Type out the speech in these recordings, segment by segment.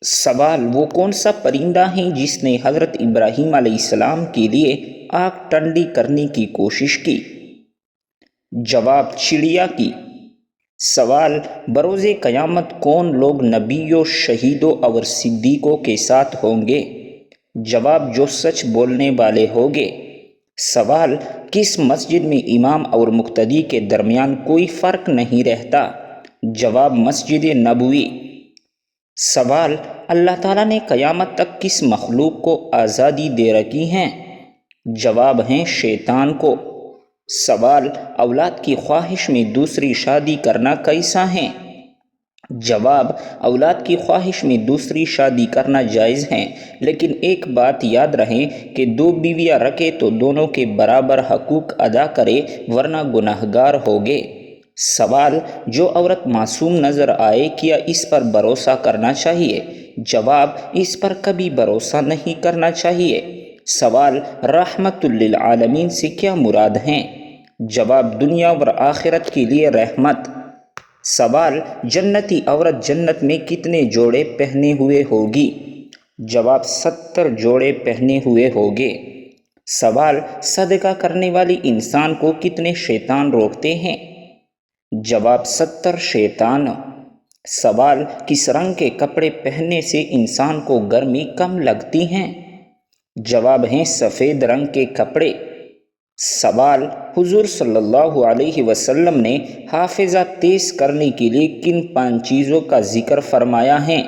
سوال: وہ کون سا پرندہ ہے جس نے حضرت ابراہیم علیہ السلام کے لیے آگ ٹھنڈی کرنے کی کوشش کی؟ جواب: چڑیا کی۔ سوال: بروز قیامت کون لوگ نبیوں، شہیدوں اور صدیقوں کے ساتھ ہوں گے؟ جواب: جو سچ بولنے والے ہوں گے۔ سوال: کس مسجد میں امام اور مقتدی کے درمیان کوئی فرق نہیں رہتا؟ جواب: مسجد نبوی۔ سوال: اللہ تعالیٰ نے قیامت تک کس مخلوق کو آزادی دے رکھی ہے؟ جواب ہے شیطان کو۔ سوال: اولاد کی خواہش میں دوسری شادی کرنا کیسا ہے؟ جواب: اولاد کی خواہش میں دوسری شادی کرنا جائز ہے، لیکن ایک بات یاد رہے کہ 2 بیویاں رکھے تو دونوں کے برابر حقوق ادا کرے ورنہ گناہگار ہوگے۔ سوال: جو عورت معصوم نظر آئے کیا اس پر بھروسہ کرنا چاہیے؟ جواب: اس پر کبھی بھروسہ نہیں کرنا چاہیے۔ سوال: رحمت للعالمین سے کیا مراد ہے؟ جواب: دنیا اور آخرت کے لیے رحمت۔ سوال: جنتی عورت جنت میں کتنے جوڑے پہنے ہوئے ہوگی؟ جواب: 70 جوڑے پہنے ہوئے ہوگے۔ سوال: صدقہ کرنے والی انسان کو کتنے شیطان روکتے ہیں؟ جواب: 70 شیطان۔ سوال: کس رنگ کے کپڑے پہننے سے انسان کو گرمی کم لگتی ہے؟ جواب ہے سفید رنگ کے کپڑے۔ سوال: حضور صلی اللہ علیہ وسلم نے حافظہ تیز کرنے کے لیے کن 5 چیزوں کا ذکر فرمایا ہے؟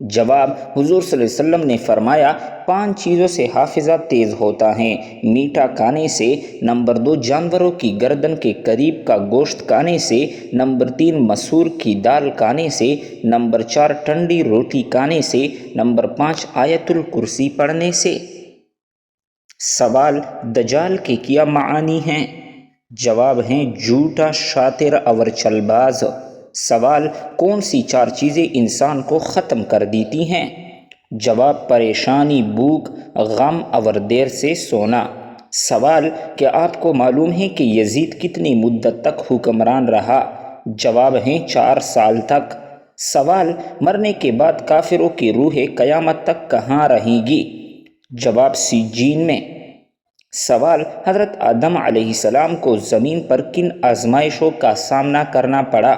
جواب: حضور صلی اللہ علیہ وسلم نے فرمایا 5 چیزوں سے حافظہ تیز ہوتا ہے: میٹھا کھانے سے، نمبر 2 جانوروں کی گردن کے قریب کا گوشت کھانے سے، نمبر 3 مسور کی دال کھانے سے، نمبر 4 ٹھنڈی روٹی کھانے سے، نمبر 5 آیت الکرسی پڑھنے سے۔ سوال: دجال کے کیا معانی ہیں؟ جواب ہیں جھوٹا، شاطر اور چلباز۔ سوال: کون سی 4 چیزیں انسان کو ختم کر دیتی ہیں؟ جواب: پریشانی، بھوک، غم اور دیر سے سونا۔ سوال: کیا آپ کو معلوم ہے کہ یزید کتنی مدت تک حکمران رہا؟ جواب ہیں 4 سال تک۔ سوال: مرنے کے بعد کافروں کی روحیں قیامت تک کہاں رہیں گی؟ جواب: سجین میں۔ سوال: حضرت آدم علیہ السلام کو زمین پر کن آزمائشوں کا سامنا کرنا پڑا؟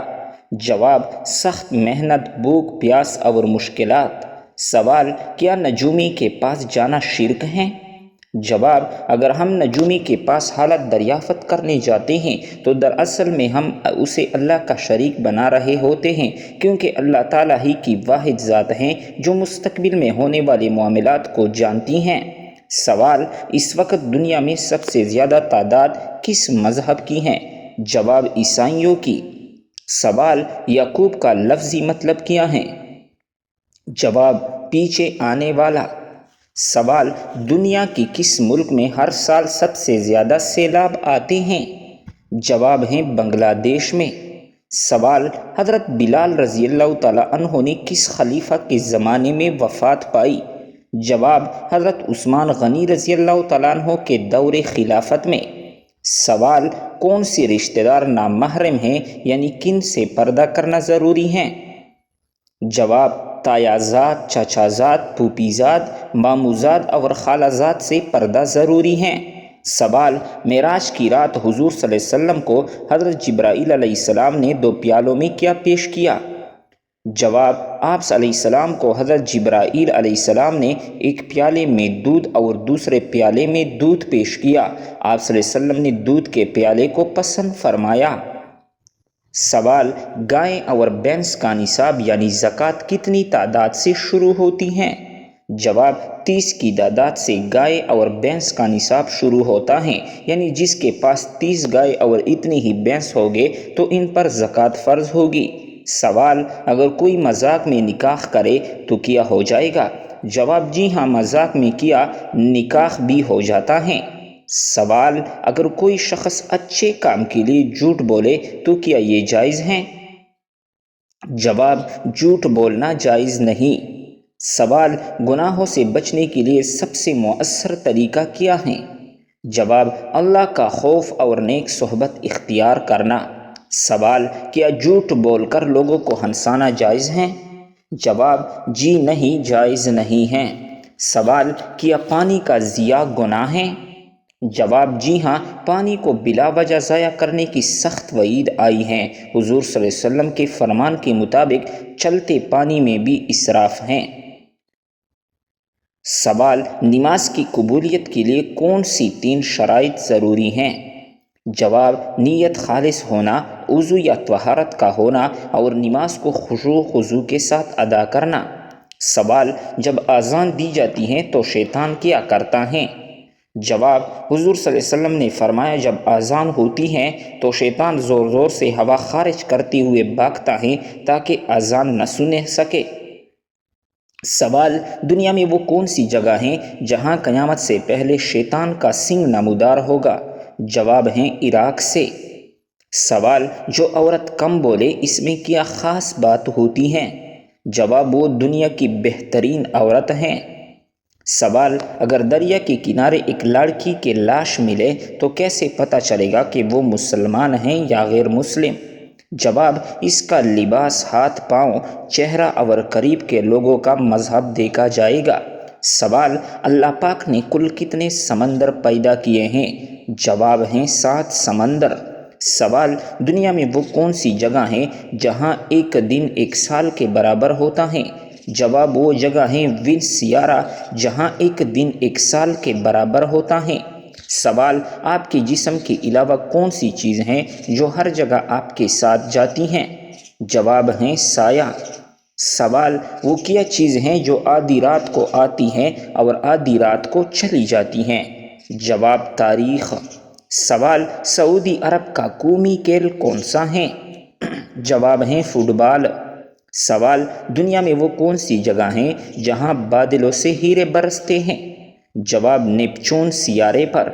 جواب: سخت محنت، بھوک، پیاس اور مشکلات۔ سوال: کیا نجومی کے پاس جانا شرک ہے؟ جواب: اگر ہم نجومی کے پاس حالت دریافت کرنے جاتے ہیں تو دراصل میں ہم اسے اللہ کا شریک بنا رہے ہوتے ہیں، کیونکہ اللہ تعالیٰ ہی کی واحد ذات ہے جو مستقبل میں ہونے والے معاملات کو جانتی ہیں۔ سوال: اس وقت دنیا میں سب سے زیادہ تعداد کس مذہب کی ہے؟ جواب: عیسائیوں کی۔ سوال: یعقوب کا لفظی مطلب کیا ہے؟ جواب: پیچھے آنے والا۔ سوال: دنیا کے کس ملک میں ہر سال سب سے زیادہ سیلاب آتے ہیں؟ جواب ہے بنگلہ دیش میں۔ سوال: حضرت بلال رضی اللہ تعالیٰ عنہ نے کس خلیفہ کے زمانے میں وفات پائی؟ جواب: حضرت عثمان غنی رضی اللہ تعالیٰ عنہ کے دور خلافت میں۔ سوال: کون سے رشتہ دار نامحرم ہیں، یعنی کن سے پردہ کرنا ضروری ہے؟ جواب: تایا زاد، چچا زاد، پھوپھی زاد، ماموں زاد اور خالہ زاد سے پردہ ضروری ہے۔ سوال: معراج کی رات حضور صلی اللہ علیہ وسلم کو حضرت جبرائیل علیہ السلام نے 2 پیالوں میں کیا پیش کیا؟ جواب: آپ علیہ السلام کو حضرت جبرائیل علیہ السلام نے ایک پیالے میں دودھ اور دوسرے پیالے میں دودھ پیش کیا۔ آپ صلی اللہ علیہ وسلم نے دودھ کے پیالے کو پسند فرمایا۔ سوال: گائے اور بھینس کا نصاب یعنی زکوٰۃ کتنی تعداد سے شروع ہوتی ہے؟ جواب: 30 کی تعداد سے گائے اور بھینس کا نصاب شروع ہوتا ہے، یعنی جس کے پاس 30 گائے اور اتنی ہی بھینس ہوگے تو ان پر زکوٰۃ فرض ہوگی۔ سوال: اگر کوئی مذاق میں نکاح کرے تو کیا ہو جائے گا؟ جواب: جی ہاں، مذاق میں کیا نکاح بھی ہو جاتا ہے۔ سوال: اگر کوئی شخص اچھے کام کے لیے جھوٹ بولے تو کیا یہ جائز ہے؟ جواب: جھوٹ بولنا جائز نہیں۔ سوال: گناہوں سے بچنے کے لیے سب سے مؤثر طریقہ کیا ہے؟ جواب: اللہ کا خوف اور نیک صحبت اختیار کرنا۔ سوال: کیا جھوٹ بول کر لوگوں کو ہنسانا جائز ہے؟ جواب جی نہیں، جائز نہیں ہے۔ سوال کیا پانی کا ضیاع گناہ ہے؟ جواب جی ہاں، پانی کو بلا وجہ ضائع کرنے کی سخت وعید آئی ہے۔ حضور صلی اللہ علیہ وسلم کے فرمان کے مطابق چلتے پانی میں بھی اسراف ہیں۔ سوال نماز کی قبولیت کے لیے کون سی 3 شرائط ضروری ہیں؟ جواب نیت خالص ہونا، وضو یا طہارت کا ہونا، اور نماز کو خشوع و خضوع کے ساتھ ادا کرنا۔ سوال جب اذان دی جاتی ہے تو شیطان کیا کرتا ہے؟ جواب حضور صلی اللہ علیہ وسلم نے فرمایا جب اذان ہوتی ہے تو شیطان زور زور سے ہوا خارج کرتے ہوئے بھاگتا ہے تاکہ اذان نہ سن سکے۔ سوال دنیا میں وہ کون سی جگہ ہیں جہاں قیامت سے پہلے شیطان کا سنگ نمودار ہوگا؟ جواب ہیں عراق سے۔ سوال جو عورت کم بولے اس میں کیا خاص بات ہوتی ہے؟ جواب وہ دنیا کی بہترین عورت ہیں۔ سوال اگر دریا کے کنارے ایک لڑکی کی لاش ملے تو کیسے پتہ چلے گا کہ وہ مسلمان ہیں یا غیر مسلم؟ جواب اس کا لباس، ہاتھ پاؤں، چہرہ اور قریب کے لوگوں کا مذہب دیکھا جائے گا۔ سوال اللہ پاک نے کل کتنے سمندر پیدا کیے ہیں؟ جواب ہیں 7 سمندر۔ سوال دنیا میں وہ کون سی جگہ ہیں جہاں ایک دن 1 سال کے برابر ہوتا ہے؟ جواب وہ جگہ ہیں ونس سیارہ جہاں ایک دن 1 سال کے برابر ہوتا ہے۔ سوال آپ کے جسم کے علاوہ کون سی چیز ہیں جو ہر جگہ آپ کے ساتھ جاتی ہیں؟ جواب ہیں سایہ۔ سوال وہ کیا چیز ہیں جو آدھی رات کو آتی ہیں اور آدھی رات کو چلی جاتی ہیں؟ جواب تاریخ۔ سوال سعودی عرب کا قومی کھیل کون سا ہے؟ جواب ہیں فٹ بال۔ سوال دنیا میں وہ کون سی جگہ ہیں جہاں بادلوں سے ہیرے برستے ہیں؟ جواب نیپچون سیارے پر۔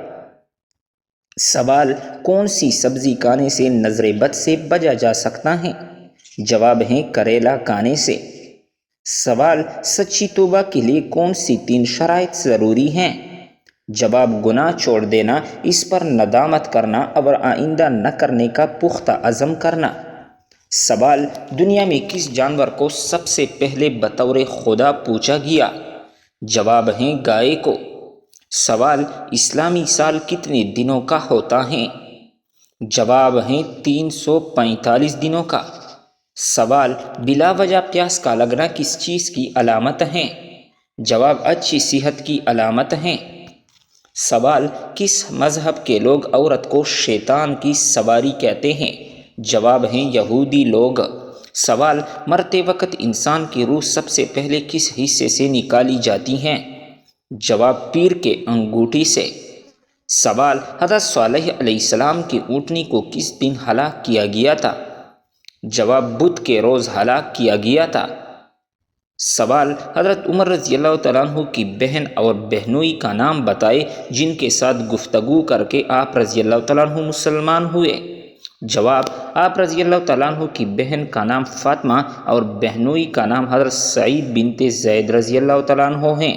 سوال کون سی سبزی کھانے سے نظر بد سے بچا جا سکتا ہے؟ جواب ہیں کریلا کھانے سے۔ سوال سچی توبہ کے لیے کون سی 3 شرائط ضروری ہیں؟ جواب گناہ چھوڑ دینا، اس پر ندامت کرنا اور آئندہ نہ کرنے کا پختہ عزم کرنا۔ سوال دنیا میں کس جانور کو سب سے پہلے بطور خدا پوجا گیا؟ جواب ہیں گائے کو۔ سوال اسلامی سال کتنے دنوں کا ہوتا ہے؟ جواب ہیں 345 دنوں کا۔ سوال بلا وجہ پیاس کا لگنا کس چیز کی علامت ہے؟ جواب اچھی صحت کی علامت ہے۔ سوال کس مذہب کے لوگ عورت کو شیطان کی سواری کہتے ہیں؟ جواب ہیں یہودی لوگ۔ سوال مرتے وقت انسان کی روح سب سے پہلے کس حصے سے نکالی جاتی ہے؟ جواب پیر کے انگوٹھی سے۔ سوال حضرت صالح علیہ السلام کی اونٹنی کو کس دن ہلاک کیا گیا تھا؟ جواب بدھ کے روز ہلاک کیا گیا تھا۔ سوال حضرت عمر رضی اللہ تعالیٰ عنہ کی بہن اور بہنوئی کا نام بتائے جن کے ساتھ گفتگو کر کے آپ رضی اللہ تعالیٰ عنہ مسلمان ہوئے۔ جواب آپ رضی اللہ تعالیٰ عنہ کی بہن کا نام فاطمہ اور بہنوئی کا نام حضرت سعید بنت زید رضی اللہ تعالیٰ عنہ ہیں۔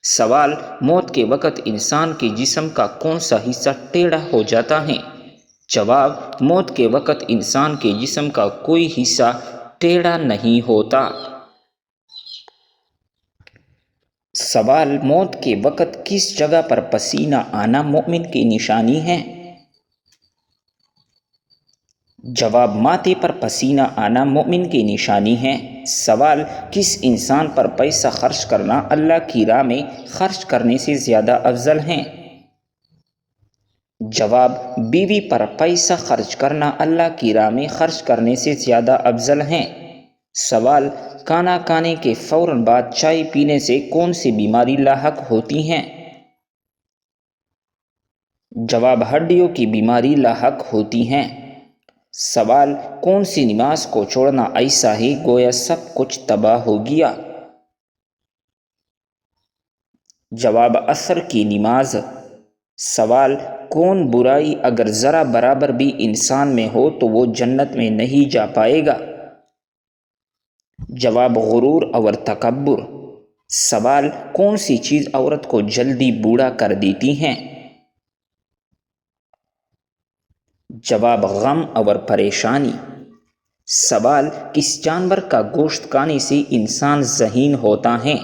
سوال موت کے وقت انسان کے جسم کا کون سا حصہ ٹیڑھا ہو جاتا ہے؟ جواب موت کے وقت انسان کے جسم کا کوئی حصہ ٹیڑھا نہیں ہوتا۔ سوال موت کے وقت کس جگہ پر پسینہ آنا مومن کی نشانی ہے؟ جواب ماتھے پر پسینہ آنا مومن کی نشانی ہے۔ سوال کس انسان پر پیسہ خرچ کرنا اللہ کی راہ میں خرچ کرنے سے زیادہ افضل ہے؟ جواب بیوی پر پیسہ خرچ کرنا اللہ کی راہ میں خرچ کرنے سے زیادہ افضل ہے۔ سوال کھانا کھانے کے فوراً بعد چائے پینے سے کون سی بیماری لاحق ہوتی ہیں؟ جواب ہڈیوں کی بیماری لاحق ہوتی ہیں۔ سوال کون سی نماز کو چھوڑنا ایسا ہے گویا سب کچھ تباہ ہو گیا؟ جواب عصر کی نماز۔ سوال کون برائی اگر ذرا برابر بھی انسان میں ہو تو وہ جنت میں نہیں جا پائے گا؟ جواب غرور اور تکبر۔ سوال کون سی چیز عورت کو جلدی بوڑھا کر دیتی ہیں؟ جواب غم اور پریشانی۔ سوال: کس جانور کا گوشت کھانے سے انسان ذہین ہوتا ہے؟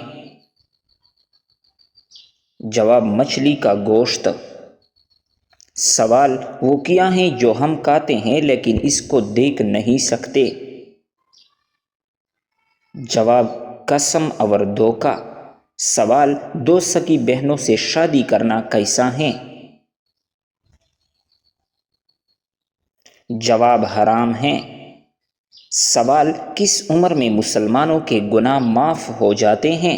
جواب: مچھلی کا گوشت۔ سوال: وہ کیا ہیں جو ہم کھاتے ہیں لیکن اس کو دیکھ نہیں سکتے؟ جواب: قسم اور دھوکہ۔ سوال: دو سکی بہنوں سے شادی کرنا کیسا ہے؟ جواب: حرام ہے۔ سوال: کس عمر میں مسلمانوں کے گناہ معاف ہو جاتے ہیں؟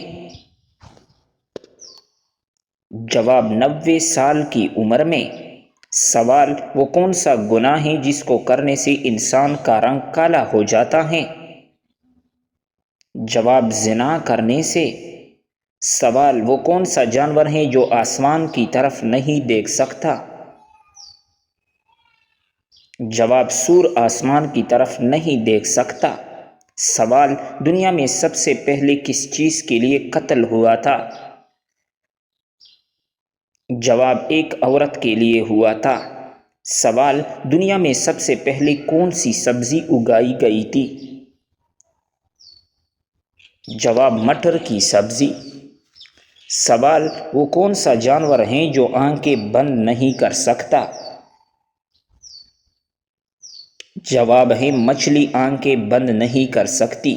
جواب: 90 سال کی عمر میں۔ سوال: وہ کون سا گناہ ہے جس کو کرنے سے انسان کا رنگ کالا ہو جاتا ہے؟ جواب: زنا کرنے سے۔ سوال: وہ کون سا جانور ہے جو آسمان کی طرف نہیں دیکھ سکتا؟ جواب: سور آسمان کی طرف نہیں دیکھ سکتا۔ سوال: دنیا میں سب سے پہلے کس چیز کے لیے قتل ہوا تھا؟ جواب: ایک عورت کے لیے ہوا تھا۔ سوال: دنیا میں سب سے پہلے کون سی سبزی اگائی گئی تھی؟ جواب: مٹر کی سبزی۔ سوال: وہ کون سا جانور ہے جو آنکھیں بند نہیں کر سکتا؟ جواب ہے مچھلی آنکھیں بند نہیں کر سکتی۔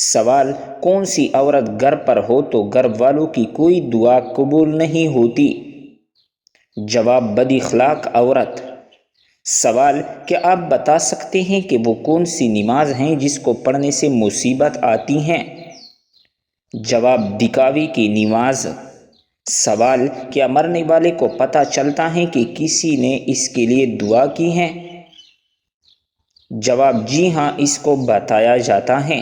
سوال: کون سی عورت گھر پر ہو تو گھر والوں کی کوئی دعا قبول نہیں ہوتی؟ جواب: بد اخلاق عورت۔ سوال: کیا آپ بتا سکتے ہیں کہ وہ کون سی نماز ہیں جس کو پڑھنے سے مصیبت آتی ہیں؟ جواب: دکھاوے کی نماز۔ سوال: کیا مرنے والے کو پتہ چلتا ہے کہ کسی نے اس کے لیے دعا کی ہے؟ جواب: جی ہاں، اس کو بتایا جاتا ہے۔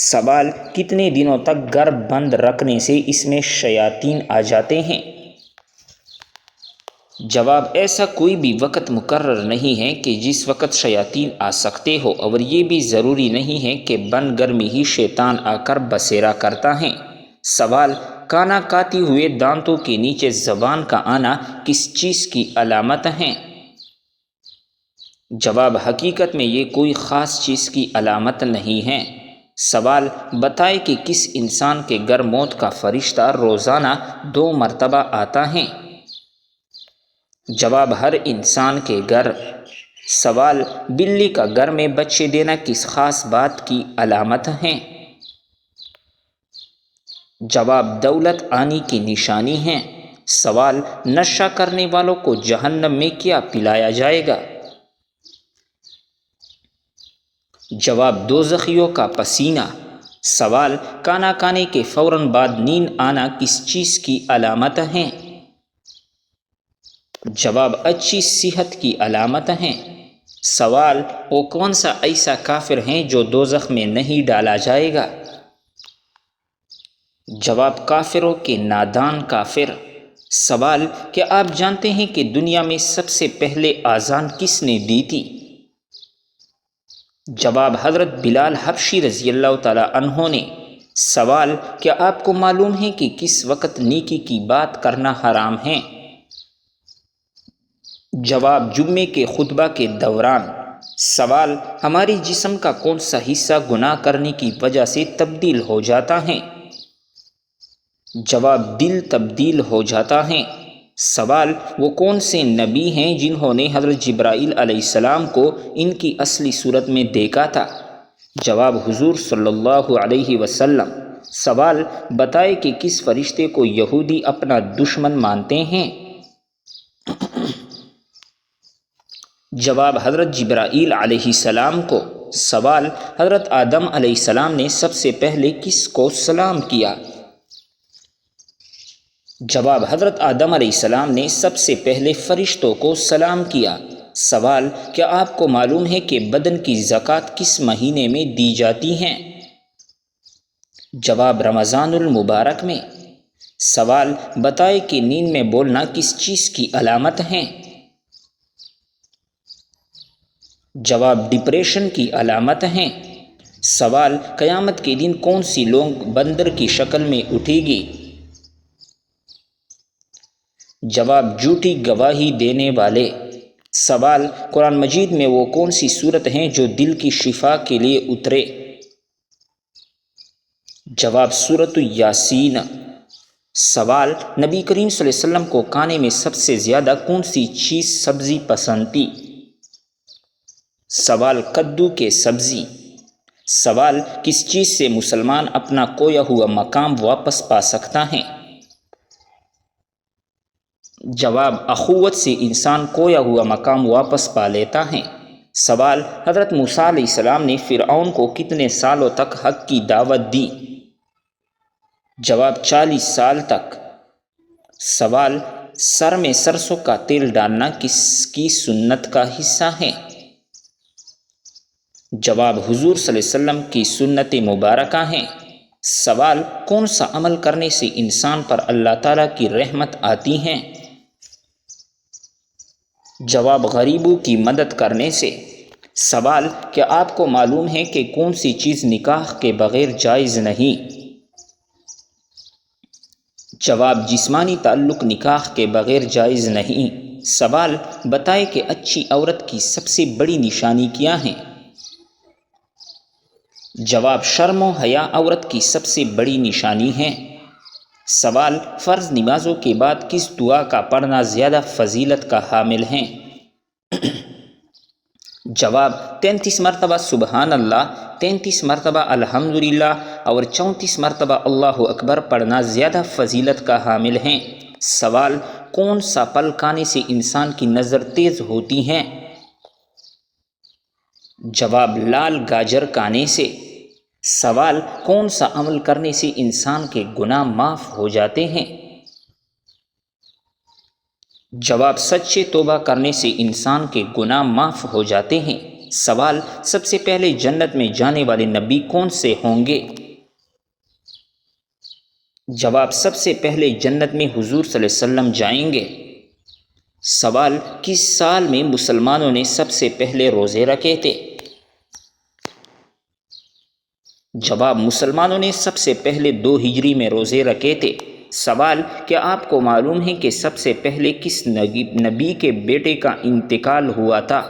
سوال: کتنے دنوں تک گھر بند رکھنے سے اس میں شیاطین آ جاتے ہیں؟ جواب: ایسا کوئی بھی وقت مقرر نہیں ہے کہ جس وقت شیاطین آ سکتے ہو، اور یہ بھی ضروری نہیں ہے کہ بند گھر میں ہی شیطان آ کر بسیرا کرتا ہے۔ سوال: کھانا کھاتے ہوئے دانتوں کے نیچے زبان کا آنا کس چیز کی علامت ہے؟ جواب: حقیقت میں یہ کوئی خاص چیز کی علامت نہیں ہے۔ سوال: بتائیں کہ کس انسان کے گھر موت کا فرشتہ روزانہ 2 مرتبہ آتا ہے؟ جواب: ہر انسان کے گھر۔ سوال: بلی کا گھر میں بچے دینا کس خاص بات کی علامت ہے؟ جواب: دولت آنے کی نشانی ہے۔ سوال: نشہ کرنے والوں کو جہنم میں کیا پلایا جائے گا؟ جواب: دوزخیوں کا پسینہ۔ سوال: کھانا کھانے کے فوراً بعد نیند آنا کس چیز کی علامت ہے؟ جواب: اچھی صحت کی علامت ہے۔ سوال: وہ کون سا ایسا کافر ہے جو دوزخ میں نہیں ڈالا جائے گا؟ جواب: کافروں کے نادان کافر۔ سوال: کیا آپ جانتے ہیں کہ دنیا میں سب سے پہلے اذان کس نے دی تھی؟ جواب: حضرت بلال حبشی رضی اللہ تعالیٰ عنہ نے۔ سوال: کیا آپ کو معلوم ہے کہ کس وقت نیکی کی بات کرنا حرام ہے؟ جواب: جمعے کے خطبہ کے دوران۔ سوال: ہمارے جسم کا کون سا حصہ گناہ کرنے کی وجہ سے تبدیل ہو جاتا ہے؟ جواب: دل تبدیل ہو جاتا ہے۔ سوال: وہ کون سے نبی ہیں جنہوں نے حضرت جبرائیل علیہ السلام کو ان کی اصلی صورت میں دیکھا تھا؟ جواب: حضور صلی اللہ علیہ وسلم۔ سوال: بتائیں کہ کس فرشتے کو یہودی اپنا دشمن مانتے ہیں؟ جواب: حضرت جبرائیل علیہ السلام کو۔ سوال: حضرت آدم علیہ السلام نے سب سے پہلے کس کو سلام کیا؟ جواب: حضرت آدم علیہ السلام نے سب سے پہلے فرشتوں کو سلام کیا۔ سوال: کیا آپ کو معلوم ہے کہ بدن کی زکوٰۃ کس مہینے میں دی جاتی ہے؟ جواب: رمضان المبارک میں۔ سوال: بتائیں کہ نیند میں بولنا کس چیز کی علامت ہے؟ جواب: ڈپریشن کی علامت ہے۔ سوال: قیامت کے دن کون سی لوگ بندر کی شکل میں اٹھے گی؟ جواب: جھوٹی گواہی دینے والے۔ سوال، قرآن مجید میں وہ کون سی صورت ہیں جو دل کی شفا کے لیے اترے؟ جواب، سورۃ یاسین۔ سوال، نبی کریم صلی اللہ علیہ وسلم کو کھانے میں سب سے زیادہ کون سی چیز سبزی پسند تھی؟ سوال، کدو کے سبزی۔ سوال، کس چیز سے مسلمان اپنا کھویا ہوا مقام واپس پا سکتا ہے؟ جواب، اخوت سے انسان کھویا ہوا مقام واپس پا لیتا ہے۔ سوال، حضرت موسیٰ علیہ السلام نے فرعون کو کتنے سالوں تک حق کی دعوت دی؟ جواب، 40 سال تک۔ سوال، سر میں سرسوں کا تیل ڈالنا کس کی سنت کا حصہ ہے؟ جواب، حضور صلی اللہ علیہ وسلم کی سنت مبارکہ ہیں۔ سوال، کون سا عمل کرنے سے انسان پر اللہ تعالیٰ کی رحمت آتی ہے؟ جواب، غریبوں کی مدد کرنے سے۔ سوال، کیا آپ کو معلوم ہے کہ کون سی چیز نکاح کے بغیر جائز نہیں؟ جواب، جسمانی تعلق نکاح کے بغیر جائز نہیں۔ سوال، بتائے کہ اچھی عورت کی سب سے بڑی نشانی کیا ہے؟ جواب، شرم و حیا عورت کی سب سے بڑی نشانی ہے۔ سوال، فرض نمازوں کے بعد کس دعا کا پڑھنا زیادہ فضیلت کا حامل ہے؟ جواب، 33 مرتبہ سبحان اللہ، 33 مرتبہ الحمدللہ اور 34 مرتبہ اللہ اکبر پڑھنا زیادہ فضیلت کا حامل ہے۔ سوال، کون سا پھل کھانے سے انسان کی نظر تیز ہوتی ہے؟ جواب، لال گاجر کھانے سے۔ سوال، کون سا عمل کرنے سے انسان کے گناہ معاف ہو جاتے ہیں؟ جواب، سچے توبہ کرنے سے انسان کے گناہ معاف ہو جاتے ہیں۔ سوال، سب سے پہلے جنت میں جانے والے نبی کون سے ہوں گے؟ جواب، سب سے پہلے جنت میں حضور صلی اللہ علیہ وسلم جائیں گے۔ سوال، کس سال میں مسلمانوں نے سب سے پہلے روزے رکھے تھے؟ جواب، مسلمانوں نے سب سے پہلے 2 ہجری میں روزے رکھے تھے۔ سوال، کیا آپ کو معلوم ہے کہ سب سے پہلے کس نبی کے بیٹے کا انتقال ہوا تھا؟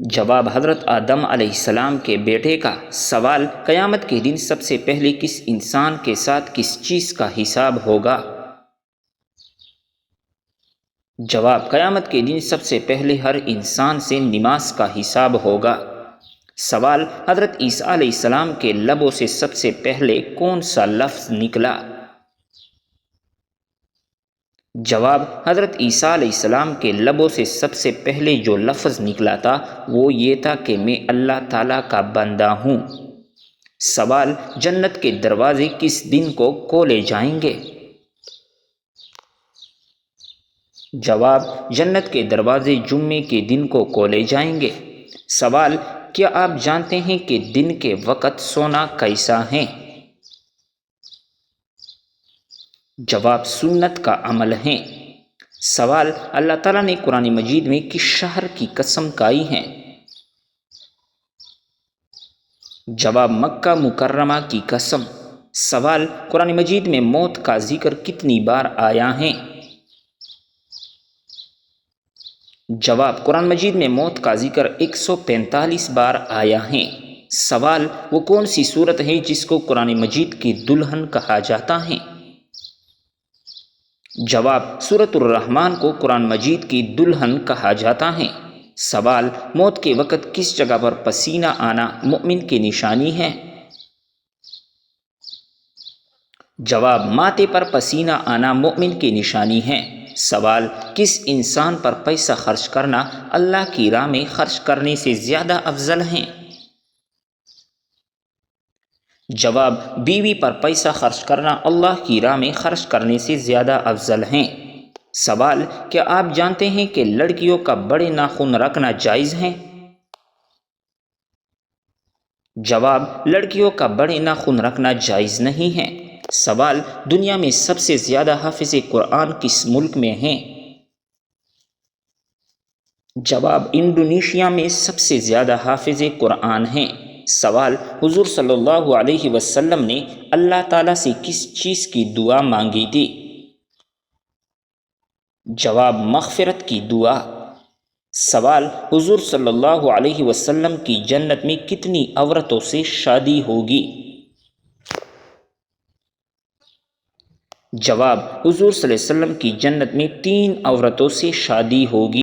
جواب، حضرت آدم علیہ السلام کے بیٹے کا۔ سوال، قیامت کے دن سب سے پہلے کس انسان کے ساتھ کس چیز کا حساب ہوگا؟ جواب، قیامت کے دن سب سے پہلے ہر انسان سے نماز کا حساب ہوگا۔ سوال، حضرت عیسیٰ علیہ السلام کے لبوں سے سب سے پہلے کون سا لفظ نکلا؟ جواب، حضرت عیسیٰ علیہ السلام کے لبوں سے سب سے پہلے جو لفظ نکلا تھا وہ یہ تھا کہ میں اللہ تعالیٰ کا بندہ ہوں۔ سوال، جنت کے دروازے کس دن کو کھولے جائیں گے؟ جواب، جنت کے دروازے جمعے کے دن کو کھولے جائیں گے۔ سوال، کیا آپ جانتے ہیں کہ دن کے وقت سونا کیسا ہے؟ جواب، سنت کا عمل ہے۔ سوال، اللہ تعالیٰ نے قرآن مجید میں کس شہر کی قسم کھائی ہے؟ جواب، مکہ مکرمہ کی قسم۔ سوال، قرآن مجید میں موت کا ذکر کتنی بار آیا ہے؟ جواب، قرآن مجید میں موت کا ذکر 145 بار آیا ہے۔ سوال، وہ کون سی صورت ہے جس کو قرآن مجید کی دلہن کہا جاتا ہے؟ جواب، سورۃ الرحمن کو قرآن مجید کی دلہن کہا جاتا ہے۔ سوال، موت کے وقت کس جگہ پر پسینہ آنا مومن کی نشانی ہے؟ جواب، ماتھے پر پسینہ آنا مومن کی نشانی ہے۔ سوال، کس انسان پر پیسہ خرچ کرنا اللہ کی راہ میں خرچ کرنے سے زیادہ افضل ہے؟ جواب، بیوی پر پیسہ خرچ کرنا اللہ کی راہ میں خرچ کرنے سے زیادہ افضل ہے۔ سوال، کیا آپ جانتے ہیں کہ لڑکیوں کا بڑے ناخن رکھنا جائز ہے؟ جواب، لڑکیوں کا بڑے ناخن رکھنا جائز نہیں ہے۔ سوال، دنیا میں سب سے زیادہ حافظ قرآن کس ملک میں ہیں؟ جواب، انڈونیشیا میں سب سے زیادہ حافظ قرآن ہیں۔ سوال، حضور صلی اللہ علیہ وسلم نے اللہ تعالیٰ سے کس چیز کی دعا مانگی تھی؟ جواب مغفرت کی دعا۔ سوال حضور صلی اللہ علیہ وسلم کی جنت میں کتنی عورتوں سے شادی ہوگی؟ جواب حضور صلی اللہ علیہ وسلم کی جنت میں 3 عورتوں سے شادی ہوگی۔